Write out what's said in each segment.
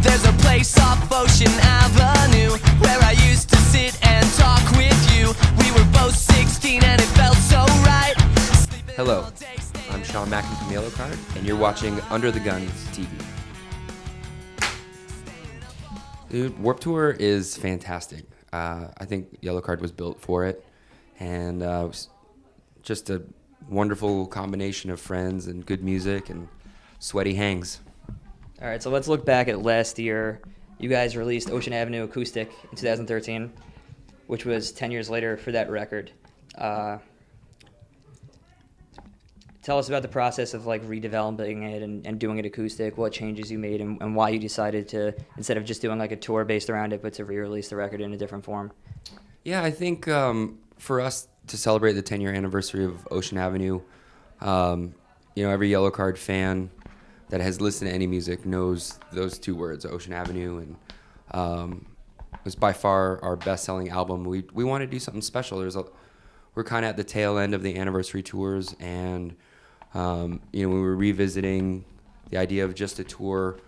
There's a place off Ocean Avenue where I used to sit and talk with you. We were both 16 and it felt so right. Hello, I'm Sean Mackin from Yellowcard, and you're watching Under the Gun TV. Dude, Warped Tour is fantastic. I think Yellowcard was built for it, and it was just a wonderful combination of friends and good music and sweaty hangs. All right, so let's look back at last year. You guys released Ocean Avenue Acoustic in 2013, which was 10 years later for that record. Tell us about the process of like redeveloping it and doing it acoustic, what changes you made, and why you decided to, instead of just doing like a tour based around it, but to re-release the record in a different form. Yeah, I think for us to celebrate the 10-year anniversary of Ocean Avenue, every Yellowcard fan that has listened to any music knows those two words, Ocean Avenue, and it was by far our best-selling album. We wanted to do something special. We're kind of at the tail end of the anniversary tours, and we were revisiting the idea of just a tour.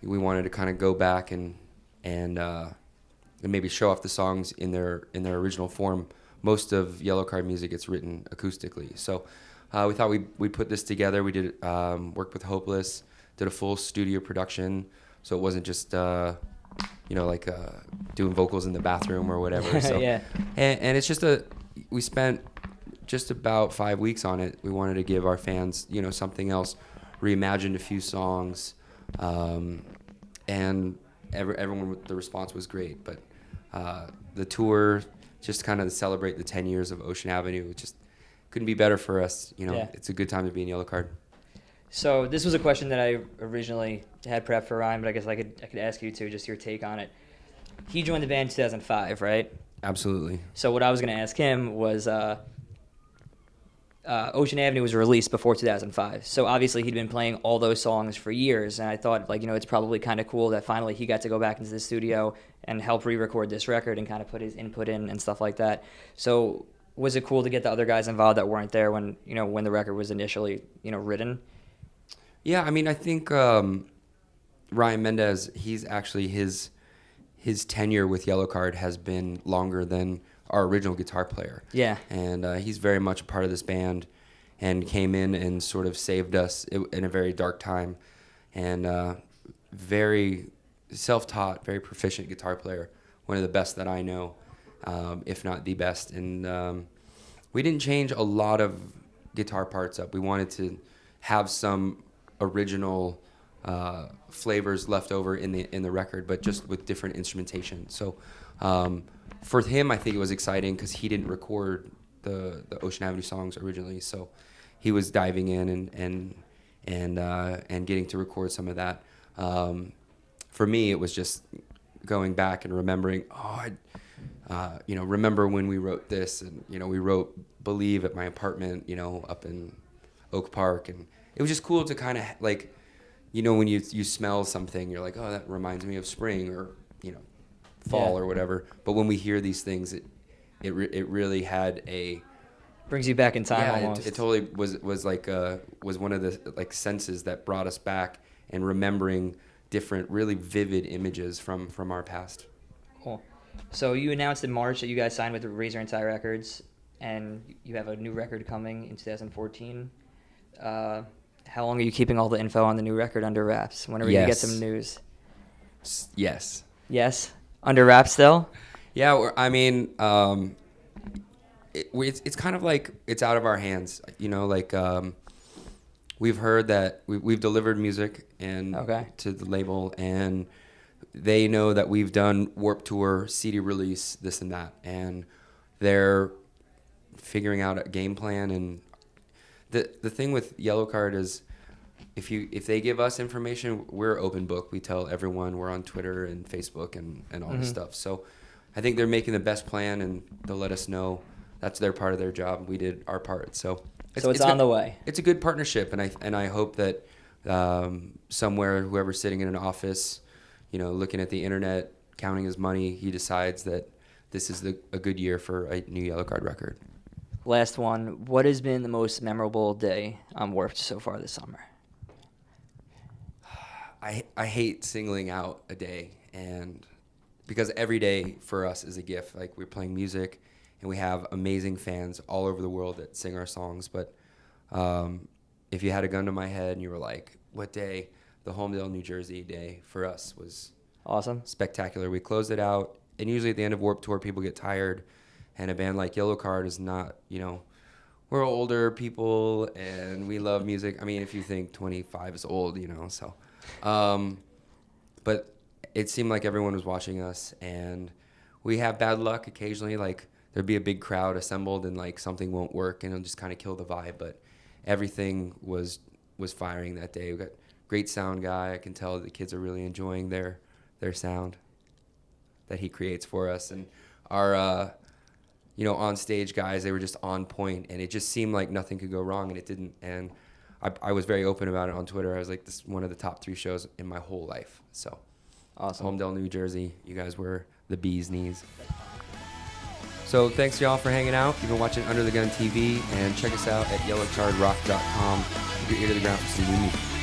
We wanted to kind of go back and maybe show off the songs in their original form. Most of Yellowcard music gets written acoustically, so we thought we'd put this together. We did work with Hopeless, did a full studio production, so it wasn't just doing vocals in the bathroom or whatever. So yeah. And it's just we spent just about 5 weeks on it. We wanted to give our fans, something else, reimagined a few songs, and everyone, the response was great. But the tour, just kind of to celebrate the 10 years of Ocean Avenue, it just couldn't be better for us. Yeah. It's a good time to be in Yellowcard. So this was a question that I originally had prepped for Ryan, but I guess I could ask you too, just your take on it. He joined the band in 2005, right? Absolutely. So what I was going to ask him was, Ocean Avenue was released before 2005. So obviously he'd been playing all those songs for years, and I thought, it's probably kind of cool that finally he got to go back into the studio and help re-record this record and kind of put his input in and stuff like that. So was it cool to get the other guys involved that weren't there when the record was initially, written? Yeah, I think Ryan Mendez, he's actually his tenure with Yellowcard has been longer than our original guitar player. Yeah. And he's very much a part of this band and came in and sort of saved us in a very dark time. And very self-taught, very proficient guitar player, one of the best that I know, if not the best. And we didn't change a lot of guitar parts up. We wanted to have some original flavors left over in the record, but just with different instrumentation. So for him, I think it was exciting because he didn't record the Ocean Avenue songs originally, so he was diving in and getting to record some of that. For me, it was just going back and remembering. Remember when we wrote this, and we wrote "Believe" at my apartment, up in Oak Park, and it was just cool to kind of when you smell something, you're like, oh, that reminds me of spring or fall or whatever. But when we hear these things, it really had a brings you back in time. Almost. It totally was one of the senses that brought us back and remembering different really vivid images from our past. Cool. So you announced in March that you guys signed with Razor and Tie Records, and you have a new record coming in 2014. How long are you keeping all the info on the new record under wraps? When are we going to get some news? Yes. Yes? Under wraps still? Yeah, it's kind of like it's out of our hands. We've heard that we've delivered music to the label, and they know that we've done Warped Tour, CD release, this and that, and they're figuring out a game plan. And the thing with Yellowcard is if they give us information, we're open book. We tell everyone. We're on Twitter and Facebook and all this stuff. So I think they're making the best plan, and they'll let us know. That's their part of their job. We did our part. So it's on the way. It's a good partnership, and I hope that somewhere, whoever's sitting in an office, looking at the internet, counting his money, he decides that this is a good year for a new Yellowcard record. Last one. What has been the most memorable day on Warped so far this summer? I hate singling out a day, and because every day for us is a gift. Like, we're playing music, and we have amazing fans all over the world that sing our songs. But if you had a gun to my head and you were like, what day? The Homedale, New Jersey day for us was Awesome. spectacular. We closed it out, and usually at the end of Warped Tour, people get tired, and a band like Yellowcard is not, we're older people, and we love music. I mean, if you think 25 is old, so. But it seemed like everyone was watching us, and we have bad luck occasionally. Like, there'd be a big crowd assembled, and like something won't work, and it'll just kind of kill the vibe. But everything was firing that day. We got great sound guy. I can tell the kids are really enjoying their sound that he creates for us, and our on stage guys, they were just on point, and it just seemed like nothing could go wrong, and it didn't. And I was very open about it on Twitter. I was like, this is one of the top 3 shows in my whole life. So Awesome. Homedale, New Jersey, you guys were the bee's knees. So thanks y'all for hanging out. You've been watching Under the Gun TV, and check us out at yellowcardrock.com. Keep your ear to the ground for some new music.